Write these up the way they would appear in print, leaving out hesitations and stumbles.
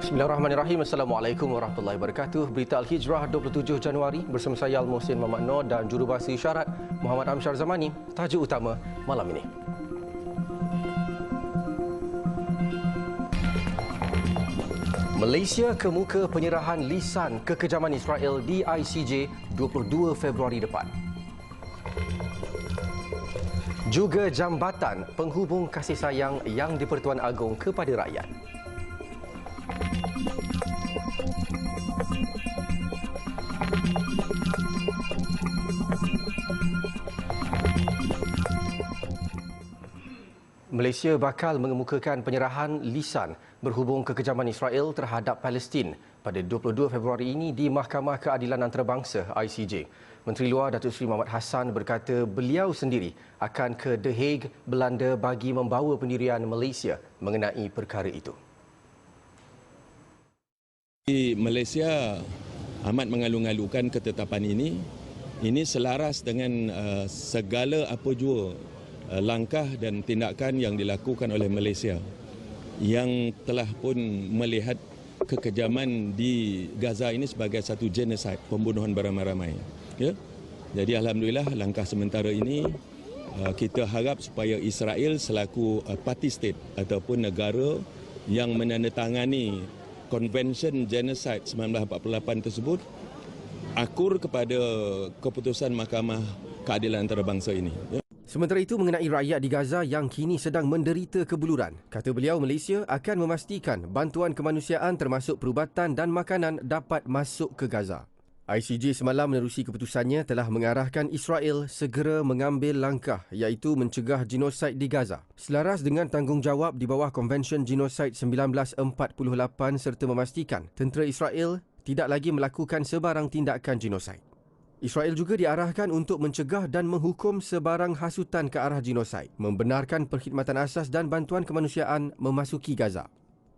Bismillahirrahmanirrahim. Assalamualaikum warahmatullahi wabarakatuh. Berita Al-Hijrah 27 Januari bersama saya Al-Muhsin Muhammad Noor dan jurubahasa isyarat Muhammad Amsyar Zamani. Tajuk utama malam ini. Malaysia kemuka penyerahan lisan kekejaman Israel di ICJ 22 Februari depan. Juga jambatan penghubung kasih sayang yang di-Pertuan Agong kepada rakyat. Malaysia bakal mengemukakan penyerahan lisan berhubung kekejaman Israel terhadap Palestin pada 22 Februari ini di Mahkamah Keadilan Antarabangsa ICJ. Menteri Luar Datuk Seri Mohamad Hassan berkata beliau sendiri akan ke The Hague, Belanda bagi membawa pendirian Malaysia mengenai perkara itu. Malaysia amat mengalu-alukan ketetapan ini. Ini selaras dengan segala apa jua langkah dan tindakan yang dilakukan oleh Malaysia yang telah pun melihat kekejaman di Gaza ini sebagai satu genocide, pembunuhan beramai-ramai. Ya? Jadi alhamdulillah langkah sementara ini kita harap supaya Israel selaku party state ataupun negara yang menandatangani Konvensyen Genocide 1948 tersebut akur kepada keputusan Mahkamah Keadilan Antarabangsa ini. Ya? Sementara itu mengenai rakyat di Gaza yang kini sedang menderita kebuluran, kata beliau Malaysia akan memastikan bantuan kemanusiaan termasuk perubatan dan makanan dapat masuk ke Gaza. ICJ semalam menerusi keputusannya telah mengarahkan Israel segera mengambil langkah iaitu mencegah genosid di Gaza. Selaras dengan tanggungjawab di bawah Konvensyen Genosid 1948 serta memastikan tentera Israel tidak lagi melakukan sebarang tindakan genosid. Israel juga diarahkan untuk mencegah dan menghukum sebarang hasutan ke arah genosid, membenarkan perkhidmatan asas dan bantuan kemanusiaan memasuki Gaza.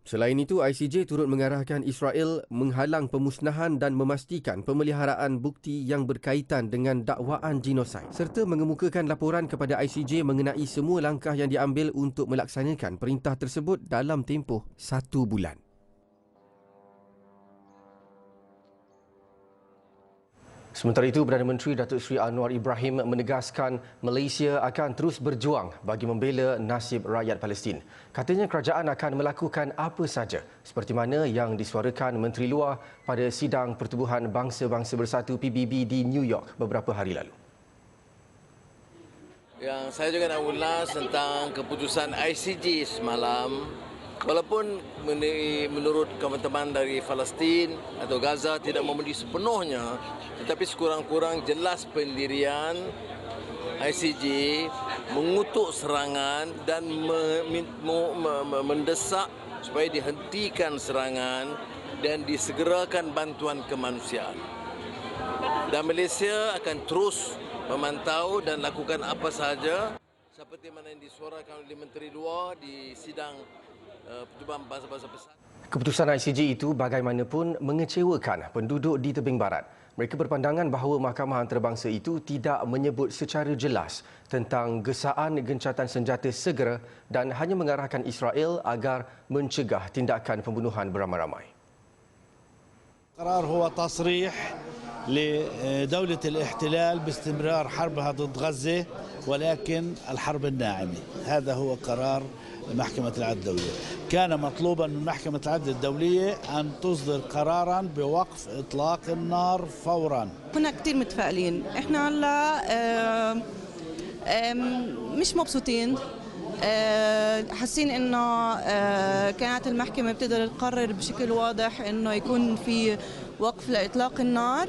Selain itu, ICJ turut mengarahkan Israel menghalang pemusnahan dan memastikan pemeliharaan bukti yang berkaitan dengan dakwaan genosid serta mengemukakan laporan kepada ICJ mengenai semua langkah yang diambil untuk melaksanakan perintah tersebut dalam tempoh 1 bulan. Sementara itu, Perdana Menteri Datuk Seri Anwar Ibrahim menegaskan Malaysia akan terus berjuang bagi membela nasib rakyat Palestin. Katanya kerajaan akan melakukan apa saja seperti mana yang disuarakan Menteri Luar pada sidang Pertubuhan Bangsa-Bangsa Bersatu PBB di New York beberapa hari lalu. Yang saya juga nak ulas tentang keputusan ICJ semalam. Walaupun menurut teman-teman dari Palestin atau Gaza tidak memenuhi sepenuhnya, tetapi sekurang-kurang jelas pendirian ICJ mengutuk serangan dan mendesak supaya dihentikan serangan dan disegerakan bantuan kemanusiaan. Dan Malaysia akan terus memantau dan lakukan apa sahaja seperti mana yang disuarakan oleh Menteri Luar di sidang Pertubuhan Bangsa-Bangsa Bersatu. Keputusan ICJ itu bagaimanapun mengecewakan penduduk di tebing barat. Mereka berpandangan bahawa Mahkamah Antarabangsa itu tidak menyebut secara jelas tentang gesaan gencatan senjata segera dan hanya mengarahkan Israel agar mencegah tindakan pembunuhan beramai-ramai. القرار هو تصريح لدولة الاحتلال باستمرار حربها ضد غزة ولكن الحرب الناعمة. هذا هو قرار محكمة العدل الدولية. كان مطلوبا من محكمة العدل الدولية أن تصدر قرارا بوقف إطلاق النار فورا. كنا كثير متفائلين، احنا هلا مش مبسوطين، حاسين انه كانت المحكمة بتقدر تقرر بشكل واضح انه يكون في وقف لإطلاق النار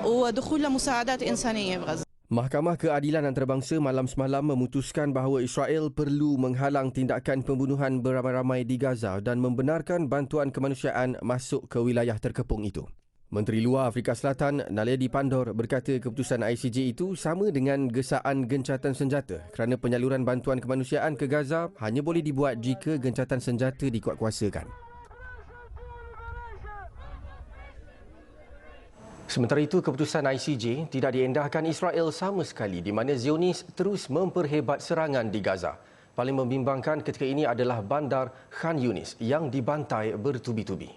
ودخول لمساعدات إنسانية بغزة. Mahkamah Keadilan Antarabangsa malam semalam memutuskan bahawa Israel perlu menghalang tindakan pembunuhan beramai-ramai di Gaza dan membenarkan bantuan kemanusiaan masuk ke wilayah terkepung itu. Menteri Luar Afrika Selatan Naledi Pandor berkata keputusan ICJ itu sama dengan gesaan gencatan senjata kerana penyaluran bantuan kemanusiaan ke Gaza hanya boleh dibuat jika gencatan senjata dikuatkuasakan. Sementara itu, keputusan ICJ tidak diendahkan Israel sama sekali di mana Zionis terus memperhebat serangan di Gaza. Paling membimbangkan ketika ini adalah bandar Khan Yunis yang dibantai bertubi-tubi.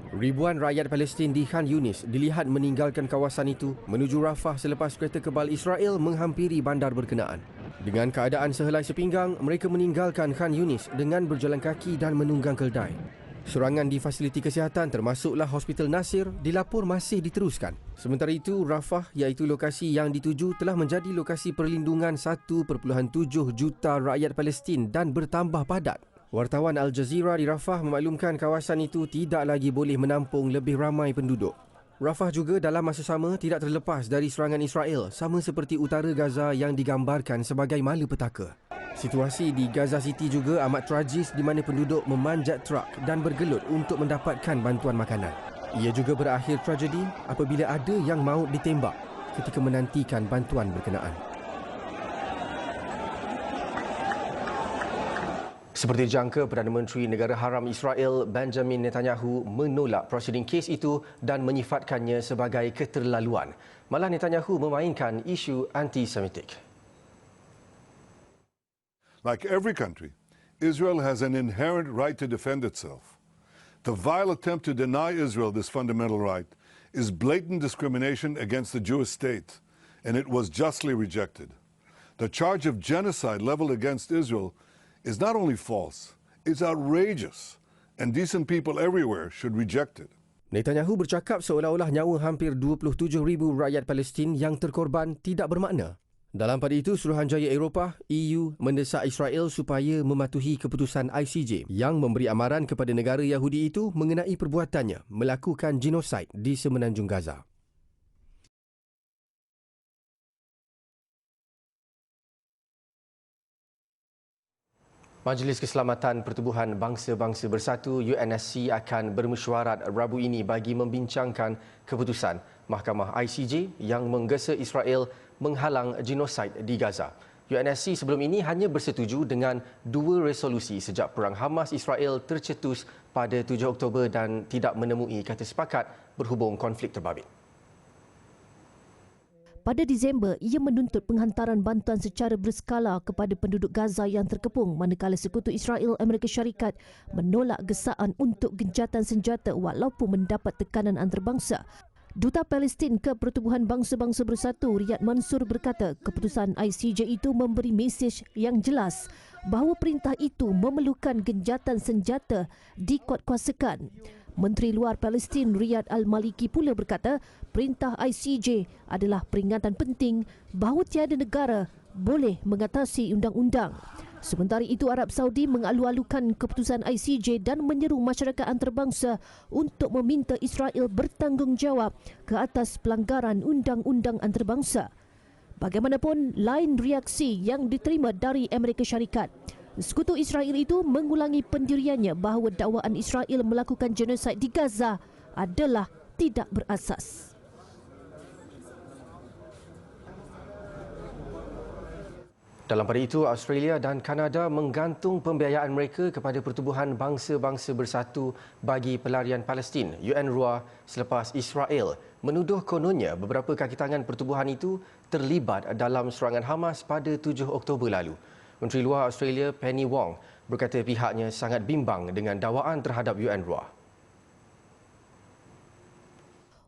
Ribuan rakyat Palestin di Khan Yunis dilihat meninggalkan kawasan itu menuju Rafah selepas kereta kebal Israel menghampiri bandar berkenaan. Dengan keadaan sehelai sepinggang, mereka meninggalkan Khan Yunis dengan berjalan kaki dan menunggang keldai. Serangan di fasiliti kesihatan termasuklah Hospital Nasir dilapor masih diteruskan. Sementara itu, Rafah iaitu lokasi yang dituju telah menjadi lokasi perlindungan 1.7 juta rakyat Palestin dan bertambah padat. Wartawan Al Jazeera di Rafah memaklumkan kawasan itu tidak lagi boleh menampung lebih ramai penduduk. Rafah juga dalam masa sama tidak terlepas dari serangan Israel, sama seperti utara Gaza yang digambarkan sebagai malapetaka. Situasi di Gaza City juga amat tragis di mana penduduk memanjat truk dan bergelut untuk mendapatkan bantuan makanan. Ia juga berakhir tragedi apabila ada yang maut ditembak ketika menantikan bantuan berkenaan. Seperti dijangka, Perdana Menteri Negara Haram Israel Benjamin Netanyahu menolak prosiding kes itu dan menyifatkannya sebagai keterlaluan. Malah Netanyahu memainkan isu antisemitik. Like every country, Israel has an inherent right to defend itself. The vile attempt to deny Israel this fundamental right is blatant discrimination against the Jewish state, and it was justly rejected. The charge of genocide leveled against Israel is not only false, it's outrageous, and decent people everywhere should reject it. Netanyahu bercakap seolah-olah nyawa hampir 27,000 rakyat Palestin yang terkorban tidak bermakna. Dalam pada itu, Suruhanjaya Eropah (EU) mendesak Israel supaya mematuhi keputusan ICJ yang memberi amaran kepada negara Yahudi itu mengenai perbuatannya melakukan genosid di Semenanjung Gaza. Majlis Keselamatan Pertubuhan Bangsa-Bangsa Bersatu UNSC akan bermesyuarat Rabu ini bagi membincangkan keputusan Mahkamah ICJ yang menggesa Israel menghalang genosid di Gaza. UNSC sebelum ini hanya bersetuju dengan 2 resolusi sejak perang Hamas-Israel tercetus pada 7 Oktober dan tidak menemui kata sepakat berhubung konflik terbabit. Pada Disember, ia menuntut penghantaran bantuan secara berskala kepada penduduk Gaza yang terkepung manakala Sekutu Israel Amerika Syarikat menolak gesaan untuk gencatan senjata walaupun mendapat tekanan antarabangsa. Duta Palestin ke Pertubuhan Bangsa-Bangsa Bersatu Riyad Mansour berkata keputusan ICJ itu memberi mesej yang jelas bahawa perintah itu memerlukan gencatan senjata dikuatkuasakan. Menteri Luar Palestin Riyad Al-Maliki pula berkata perintah ICJ adalah peringatan penting bahawa tiada negara boleh mengatasi undang-undang. Sementara itu, Arab Saudi mengalu-alukan keputusan ICJ dan menyeru masyarakat antarabangsa untuk meminta Israel bertanggungjawab ke atas pelanggaran undang-undang antarabangsa. Bagaimanapun, lain reaksi yang diterima dari Amerika Syarikat. Sekutu Israel itu mengulangi pendiriannya bahawa dakwaan Israel melakukan genosid di Gaza adalah tidak berasas. Dalam pada itu, Australia dan Kanada menggantung pembiayaan mereka kepada Pertubuhan Bangsa-Bangsa Bersatu bagi pelarian Palestin (UNRWA) selepas Israel menuduh kononnya beberapa kaki tangan pertubuhan itu terlibat dalam serangan Hamas pada 7 Oktober lalu. Menteri Luar Australia Penny Wong berkata pihaknya sangat bimbang dengan dakwaan terhadap UNRWA.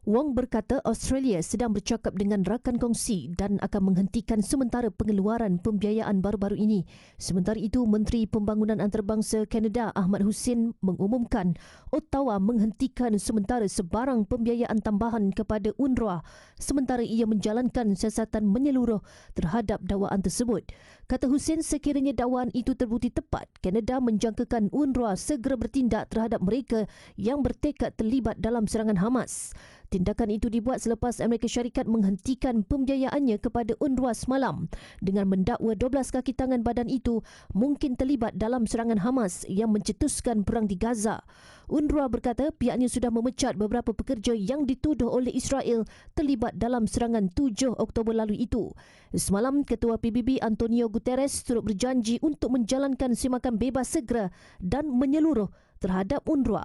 Wong berkata Australia sedang bercakap dengan rakan kongsi dan akan menghentikan sementara pengeluaran pembiayaan baru-baru ini. Sementara itu, Menteri Pembangunan Antarabangsa Kanada Ahmad Hussein mengumumkan Ottawa menghentikan sementara sebarang pembiayaan tambahan kepada UNRWA sementara ia menjalankan siasatan menyeluruh terhadap dakwaan tersebut. Kata Hussein, sekiranya dakwaan itu terbukti tepat, Kanada menjangkakan UNRWA segera bertindak terhadap mereka yang bertekad terlibat dalam serangan Hamas. Tindakan itu dibuat selepas Amerika Syarikat menghentikan pembiayaannya kepada UNRWA semalam dengan mendakwa 12 kaki tangan badan itu mungkin terlibat dalam serangan Hamas yang mencetuskan perang di Gaza. UNRWA berkata pihaknya sudah memecat beberapa pekerja yang dituduh oleh Israel terlibat dalam serangan 7 Oktober lalu itu. Semalam, Ketua PBB Antonio Guterres turut berjanji untuk menjalankan semakan bebas segera dan menyeluruh terhadap UNRWA.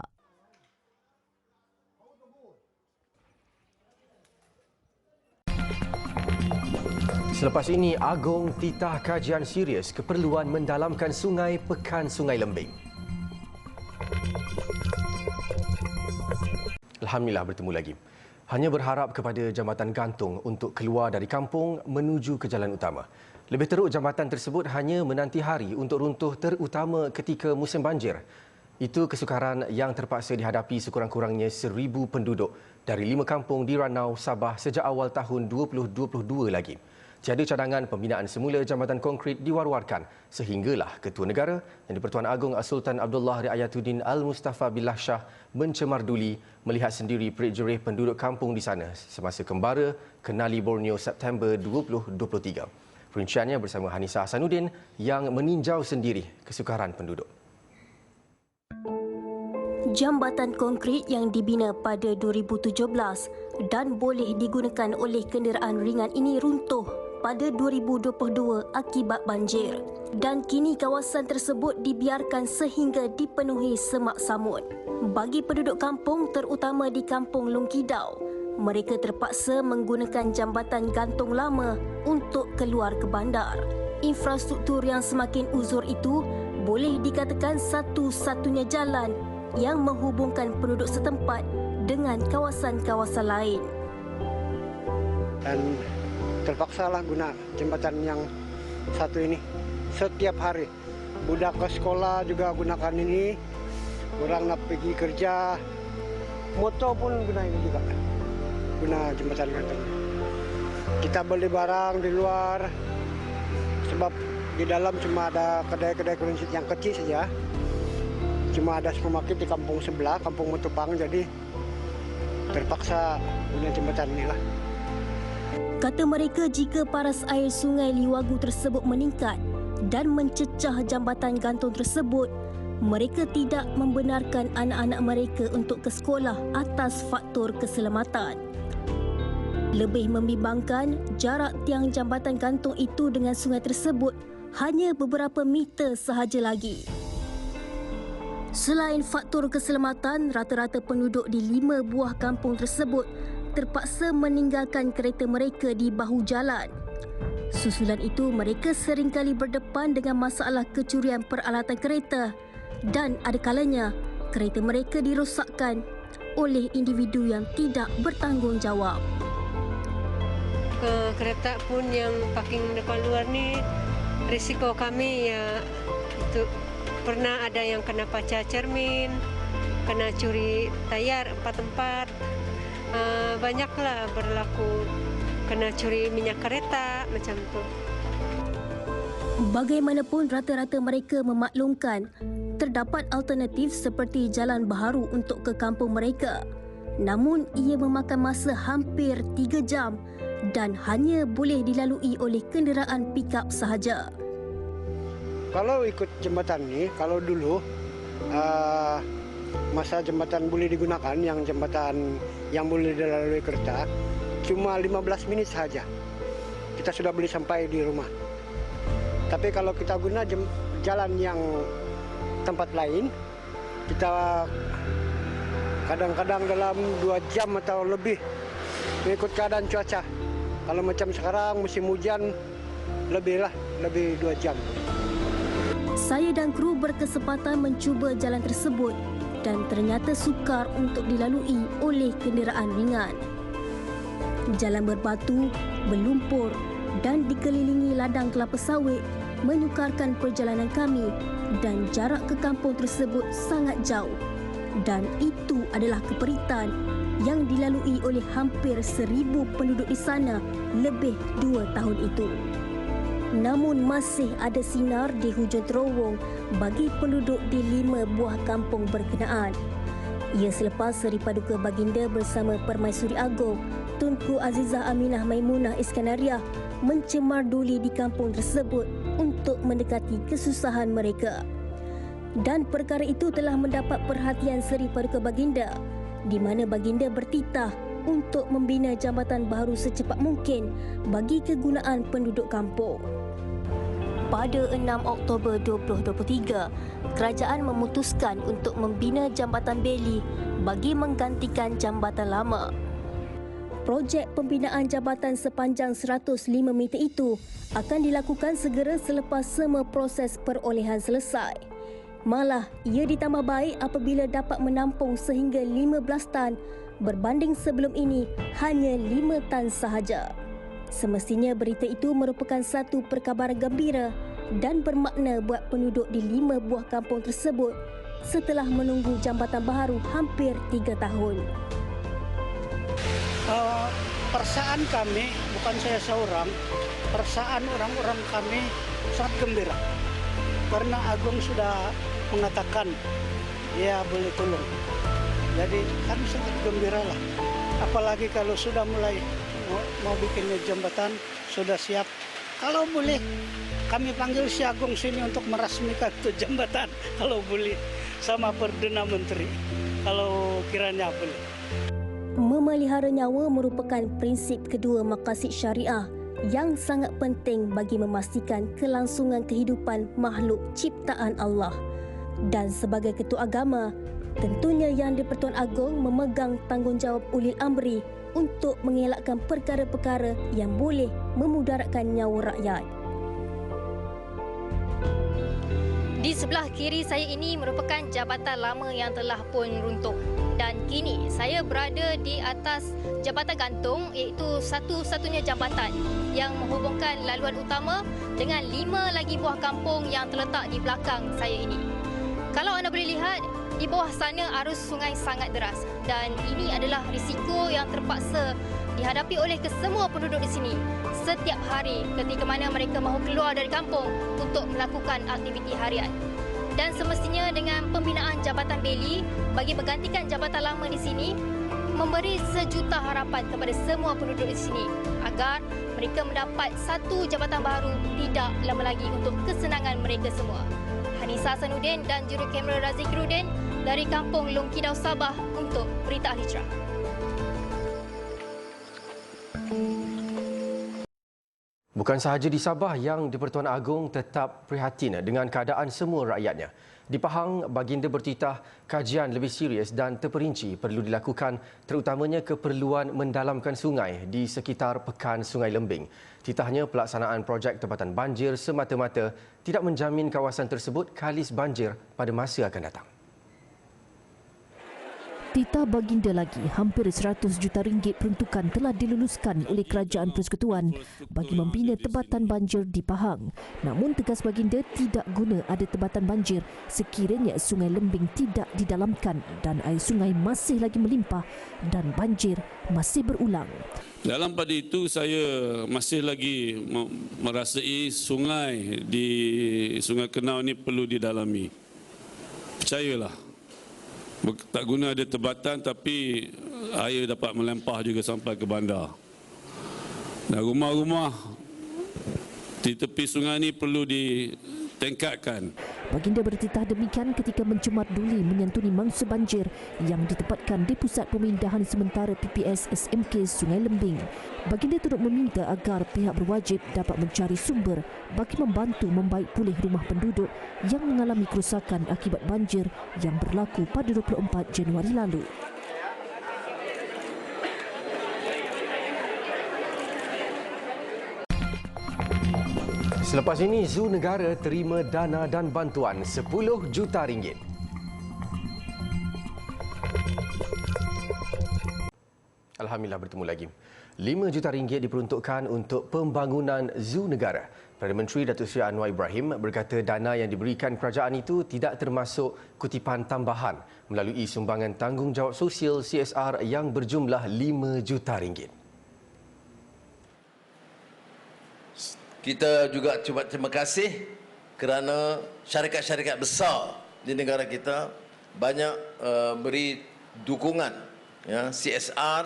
Selepas ini, Agong titah kajian serius keperluan mendalamkan sungai Pekan Sungai Lembing. Alhamdulillah bertemu lagi. Hanya berharap kepada jambatan gantung untuk keluar dari kampung menuju ke jalan utama. Lebih teruk, jambatan tersebut hanya menanti hari untuk runtuh terutama ketika musim banjir. Itu kesukaran yang terpaksa dihadapi sekurang-kurangnya 1,000 penduduk dari 5 kampung di Ranau, Sabah sejak awal tahun 2022 lagi. Tiada cadangan pembinaan semula jambatan konkrit diwar-warkan sehinggalah Ketua Negara yang di-Pertuan Agong Sultan Abdullah Riayatuddin Al-Mustafa Billah Shah mencemar duli melihat sendiri perik-jerih penduduk kampung di sana semasa kembara Kenali Borneo September 2023. Perinciannya bersama Hanisa Hasanuddin yang meninjau sendiri kesukaran penduduk. Jambatan konkrit yang dibina pada 2017 dan boleh digunakan oleh kenderaan ringan ini runtuh pada 2022 akibat banjir dan kini kawasan tersebut dibiarkan sehingga dipenuhi semak samut. Bagi penduduk kampung terutama di Kampung Lungkidau, mereka terpaksa menggunakan jambatan gantung lama untuk keluar ke bandar. Infrastruktur yang semakin uzur itu boleh dikatakan satu-satunya jalan yang menghubungkan penduduk setempat dengan kawasan-kawasan lain. Dan terpaksalah guna jembatan yang satu ini setiap hari. Budak ke sekolah juga gunakan ini, orang nak pergi kerja, motor pun guna ini juga, guna jembatan gantung. Kita beli barang di luar, sebab di dalam cuma ada kedai-kedai kunci yang kecil saja. Cuma ada supermarket di kampung sebelah, Kampung Mutupang, jadi terpaksa guna jembatan inilah. Kata mereka, jika paras air sungai Liwagu tersebut meningkat dan mencecah jambatan gantung tersebut, mereka tidak membenarkan anak-anak mereka untuk ke sekolah atas faktor keselamatan. Lebih membimbangkan, jarak tiang jambatan gantung itu dengan sungai tersebut hanya beberapa meter sahaja lagi. Selain faktor keselamatan, rata-rata penduduk di 5 buah kampung tersebut terpaksa meninggalkan kereta mereka di bahu jalan. Susulan itu, mereka seringkali berdepan dengan masalah kecurian peralatan kereta dan ada kalanya kereta mereka dirosakkan oleh individu yang tidak bertanggungjawab. Kereta pun yang parking depan luar ni, risiko kami ya itu pernah ada yang kena pecah cermin, kena curi tayar 4 tempat. Banyaklah berlaku kena curi minyak kereta macam tu. Bagaimanapun, rata-rata mereka memaklumkan terdapat alternatif seperti jalan baharu untuk ke kampung mereka. Namun ia memakan masa hampir 3 jam dan hanya boleh dilalui oleh kenderaan pikap sahaja. Kalau ikut jembatan ni, kalau dulu masa jembatan boleh digunakan, yang jembatan yang boleh dilalui kereta, cuma 15 minit saja. Kita sudah boleh sampai di rumah. Tapi kalau kita guna jalan yang tempat lain, kita kadang-kadang dalam 2 jam atau lebih mengikut keadaan cuaca. Kalau macam sekarang musim hujan, lebih 2 jam. Saya dan kru berkesempatan mencuba jalan tersebut dan ternyata sukar untuk dilalui oleh kenderaan ringan. Jalan berbatu, berlumpur dan dikelilingi ladang kelapa sawit menyukarkan perjalanan kami dan jarak ke kampung tersebut sangat jauh. Dan itu adalah keperitan yang dilalui oleh hampir 1,000 penduduk di sana lebih 2 tahun itu. Namun masih ada sinar di hujung terowong bagi penduduk di 5 buah kampung berkenaan. Ia selepas Seri Paduka Baginda bersama Permaisuri Agong Tunku Azizah Aminah Maimunah Iskandariah mencemar duli di kampung tersebut untuk mendekati kesusahan mereka. Dan perkara itu telah mendapat perhatian Seri Paduka Baginda, di mana Baginda bertitah untuk membina jambatan baru secepat mungkin bagi kegunaan penduduk kampung. Pada 6 Oktober 2023, kerajaan memutuskan untuk membina jambatan beli bagi menggantikan jambatan lama. Projek pembinaan jambatan sepanjang 105 meter itu akan dilakukan segera selepas semua proses perolehan selesai. Malah, ia ditambah baik apabila dapat menampung sehingga 15 tan berbanding sebelum ini hanya 5 tan sahaja. Semestinya berita itu merupakan satu perkabaran gembira dan bermakna buat penduduk di 5 buah kampung tersebut setelah menunggu jambatan baharu hampir 3 tahun. Perasaan kami, bukan saya seorang, perasaan orang-orang kami sangat gembira. Karena Agung sudah mengatakan dia boleh tolong. Jadi kami sangat gembira lah. Apalagi kalau sudah mulai mau bikin jembatan, sudah siap. Kalau boleh, kami panggil si Agung sini untuk merasmikan itu jembatan. Kalau boleh, sama Perdana Menteri. Kalau kiranya boleh. Memelihara nyawa merupakan prinsip kedua maqasid syariah yang sangat penting bagi memastikan kelangsungan kehidupan makhluk ciptaan Allah. Dan sebagai ketua agama, tentunya Yang di-Pertuan Agong memegang tanggungjawab ulil amri untuk mengelakkan perkara-perkara yang boleh memudaratkan nyawa rakyat. Di sebelah kiri saya ini merupakan jabatan lama yang telah pun runtuh. Dan kini saya berada di atas jambatan gantung, iaitu satu-satunya jambatan yang menghubungkan laluan utama dengan 5 lagi buah kampung yang terletak di belakang saya ini. Kalau anda boleh lihat, di bawah sana arus sungai sangat deras dan ini adalah risiko yang terpaksa dihadapi oleh kesemua penduduk di sini setiap hari ketika mana mereka mahu keluar dari kampung untuk melakukan aktiviti harian. Dan semestinya dengan pembinaan Jabatan Beli bagi menggantikan jabatan lama di sini, memberi sejuta harapan kepada semua penduduk di sini agar mereka mendapat satu jabatan baru tidak lama lagi untuk kesenangan mereka semua. Hanisa Hasanuddin dan juru kamera Razikruddin dari Kampung Long Kidau, Sabah untuk Berita Al Hijrah. Bukan sahaja di Sabah yang di-Pertuan Agong tetap prihatin dengan keadaan semua rakyatnya. Di Pahang, baginda bertitah kajian lebih serius dan terperinci perlu dilakukan terutamanya keperluan mendalamkan sungai di sekitar Pekan Sungai Lembing. Titahnya pelaksanaan projek tempatan banjir semata-mata tidak menjamin kawasan tersebut kalis banjir pada masa akan datang. Titah baginda lagi, hampir 100 juta ringgit peruntukan telah diluluskan oleh Kerajaan Persekutuan bagi membina tebatan banjir di Pahang. Namun tegas baginda tidak guna ada tebatan banjir sekiranya Sungai Lembing tidak didalamkan dan air sungai masih lagi melimpah dan banjir masih berulang. Dalam pada itu saya masih lagi merasai sungai di Sungai Kenau ini perlu didalami. Percayalah. Tak guna ada tebatan tapi air dapat melempah juga sampai ke bandar. Dan rumah-rumah di tepi sungai ini perlu ditingkatkan. Baginda bertitah demikian ketika mencemat duli menyantuni mangsa banjir yang ditempatkan di Pusat Pemindahan Sementara PPS SMK Sungai Lembing. Baginda turut meminta agar pihak berwajib dapat mencari sumber bagi membantu membaik pulih rumah penduduk yang mengalami kerosakan akibat banjir yang berlaku pada 24 Januari lalu. Selepas ini, Zoo Negara terima dana dan bantuan 10 juta ringgit. Alhamdulillah bertemu lagi. 5 juta ringgit diperuntukkan untuk pembangunan Zoo Negara. Perdana Menteri Datuk Seri Anwar Ibrahim berkata dana yang diberikan kerajaan itu tidak termasuk kutipan tambahan melalui sumbangan tanggungjawab sosial CSR yang berjumlah 5 juta ringgit. Kita juga cuba terima kasih kerana syarikat-syarikat besar di negara kita banyak beri dukungan ya, CSR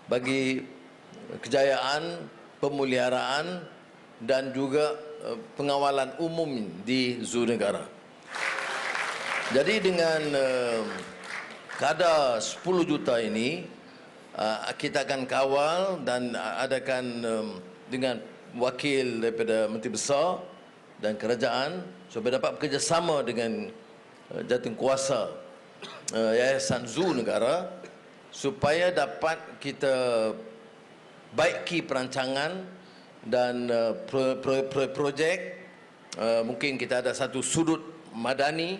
bagi kejayaan, pemeliharaan dan juga pengawalan umum di Zoo Negara. Jadi dengan kadar 10 juta ini kita akan kawal dan adakan dengan wakil daripada Menteri Besar dan kerajaan supaya dapat bekerjasama dengan jawatankuasa Yayasan Zoo Negara supaya dapat kita baiki perancangan dan projek. Mungkin kita ada satu sudut madani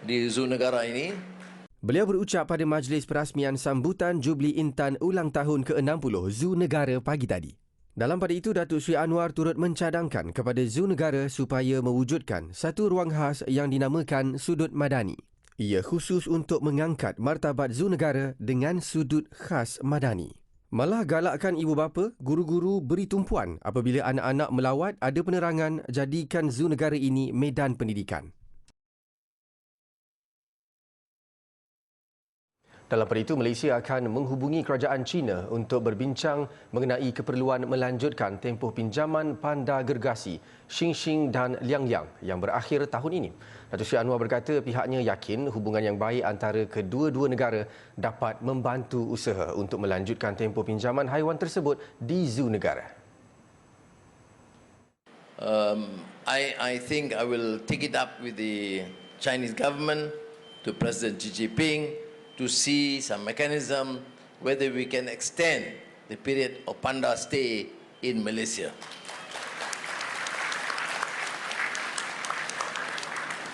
di Zoo Negara ini. Beliau berucap pada majlis perasmian sambutan Jubli Intan ulang tahun ke-60 Zoo Negara pagi tadi. Dalam pada itu, Datuk Seri Anwar turut mencadangkan kepada Zoo Negara supaya mewujudkan satu ruang khas yang dinamakan Sudut Madani. Ia khusus untuk mengangkat martabat Zoo Negara dengan sudut khas madani. Malah galakkan ibu bapa, guru-guru beri tumpuan apabila anak-anak melawat, ada penerangan, jadikan Zoo Negara ini medan pendidikan. Dalam pada itu, Malaysia akan menghubungi kerajaan China untuk berbincang mengenai keperluan melanjutkan tempoh pinjaman panda gergasi Xingxing dan Liangliang yang berakhir tahun ini. Datuk Seri Anwar berkata pihaknya yakin hubungan yang baik antara kedua-dua negara dapat membantu usaha untuk melanjutkan tempoh pinjaman haiwan tersebut di Zoo Negara. I think I will take it up with the Chinese government, to President Xi Jinping, to see some mechanism whether we can extend the period of panda stay in Malaysia.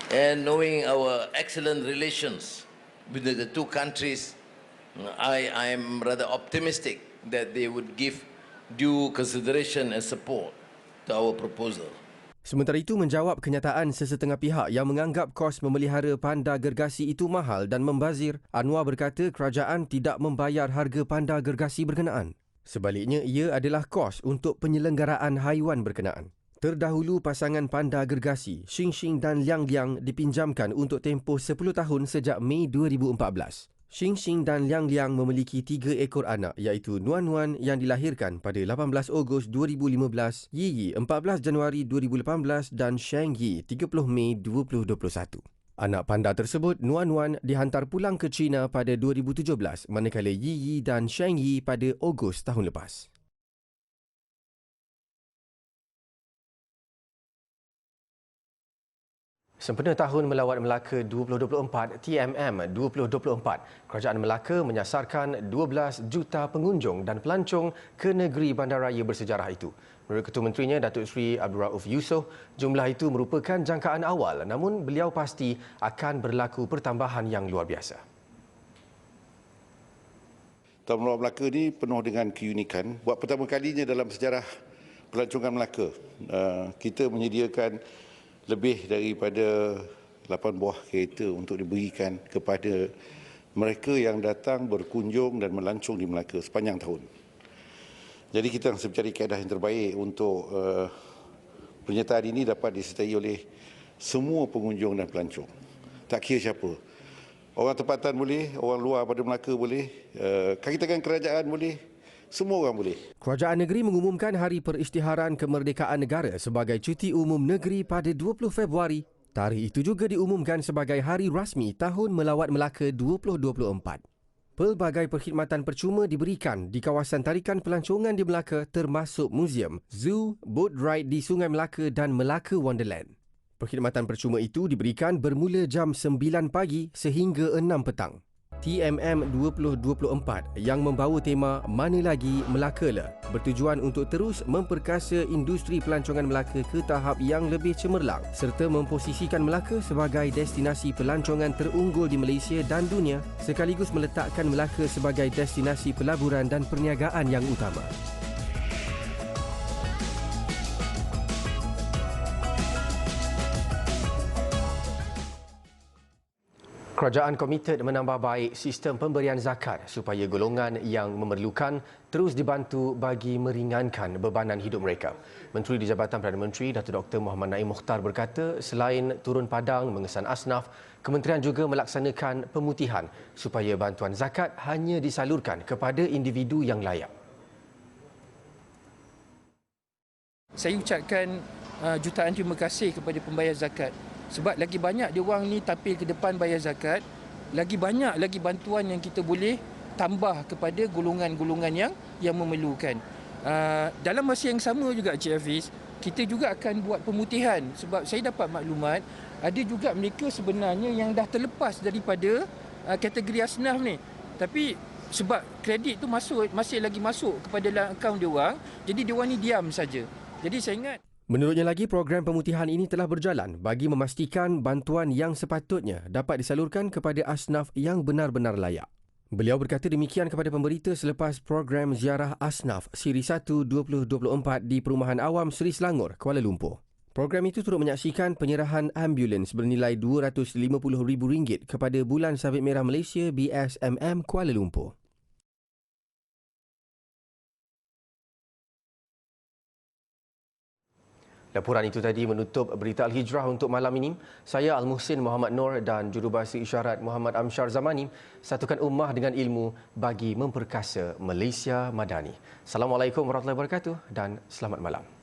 And knowing our excellent relations with the two countries, I am rather optimistic that they would give due consideration and support to our proposal. Sementara itu, menjawab kenyataan sesetengah pihak yang menganggap kos memelihara panda gergasi itu mahal dan membazir, Anwar berkata kerajaan tidak membayar harga panda gergasi berkenaan. Sebaliknya, ia adalah kos untuk penyelenggaraan haiwan berkenaan. Terdahulu, pasangan panda gergasi Xingxing dan Liangliang dipinjamkan untuk tempoh 10 tahun sejak Mei 2014. Xingxing dan Liangliang memiliki 3 ekor anak iaitu Nuan-Nuan yang dilahirkan pada 18 Ogos 2015, Yiyi 14 Januari 2018 dan Sheng Yi 30 Mei 2021. Anak panda tersebut, Nuan-Nuan, dihantar pulang ke China pada 2017 manakala Yiyi dan Sheng Yi pada Ogos tahun lepas. Sempena Tahun Melawat Melaka 2024 TMM 2024, Kerajaan Melaka menyasarkan 12 juta pengunjung dan pelancong ke negeri bandaraya bersejarah itu. Menurut Ketua Menterinya Datuk Seri Abdul Rauf Yusof, jumlah itu merupakan jangkaan awal namun beliau pasti akan berlaku pertambahan yang luar biasa. Tahun Melawat Melaka ini penuh dengan keunikan. Buat pertama kalinya dalam sejarah pelancongan Melaka, kita menyediakan lebih daripada 8 buah kereta untuk diberikan kepada mereka yang datang berkunjung dan melancong di Melaka sepanjang tahun. Jadi kita harus mencari kaedah yang terbaik untuk penyertaan ini dapat disertai oleh semua pengunjung dan pelancong. Tak kira siapa. Orang tempatan boleh, orang luar pada Melaka boleh, kaki tangan kerajaan boleh, semua orang boleh. Kerajaan negeri mengumumkan Hari Perisytiharan Kemerdekaan Negara sebagai cuti umum negeri pada 20 Februari. Tarikh itu juga diumumkan sebagai hari rasmi Tahun Melawat Melaka 2024. Pelbagai perkhidmatan percuma diberikan di kawasan tarikan pelancongan di Melaka termasuk muzium, zoo, boat ride di Sungai Melaka dan Melaka Wonderland. Perkhidmatan percuma itu diberikan bermula jam 9 pagi sehingga 6 petang. TMM 2024 yang membawa tema Mana Lagi Melaka-la bertujuan untuk terus memperkasa industri pelancongan Melaka ke tahap yang lebih cemerlang serta memposisikan Melaka sebagai destinasi pelancongan terunggul di Malaysia dan dunia sekaligus meletakkan Melaka sebagai destinasi pelaburan dan perniagaan yang utama. Kerajaan komited menambah baik sistem pemberian zakat supaya golongan yang memerlukan terus dibantu bagi meringankan bebanan hidup mereka. Menteri di Jabatan Perdana Menteri Datuk Dr. Muhammad Naim Mukhtar berkata selain turun padang mengesan asnaf, kementerian juga melaksanakan pemutihan supaya bantuan zakat hanya disalurkan kepada individu yang layak. Saya ucapkan jutaan terima kasih kepada pembayar zakat. Sebab lagi banyak dia orang ni tampil ke depan bayar zakat, lagi banyak lagi bantuan yang kita boleh tambah kepada golongan-golongan yang memerlukan. Dalam masa yang sama juga Encik Hafiz, kita juga akan buat pemutihan sebab saya dapat maklumat ada juga mereka sebenarnya yang dah terlepas daripada kategori asnaf ni. Tapi sebab kredit tu masih lagi masuk kepada dalam akaun dia orang, jadi dia orang ni diam saja. Jadi saya ingat Menurutnya lagi, program pemutihan ini telah berjalan bagi memastikan bantuan yang sepatutnya dapat disalurkan kepada asnaf yang benar-benar layak. Beliau berkata demikian kepada pemberita selepas program ziarah asnaf Siri 1 2024 di Perumahan Awam Seri Selangor, Kuala Lumpur. Program itu turut menyaksikan penyerahan ambulans bernilai RM250,000 kepada Bulan Sabit Merah Malaysia BSMM Kuala Lumpur. Laporan itu tadi menutup berita Al-Hijrah untuk malam ini. Saya Al-Muhsin Muhammad Nur dan jurubahasa isyarat Muhammad Amsyar Zamani. Satukan ummah dengan ilmu bagi memperkasa Malaysia Madani. Assalamualaikum warahmatullahi wabarakatuh dan selamat malam.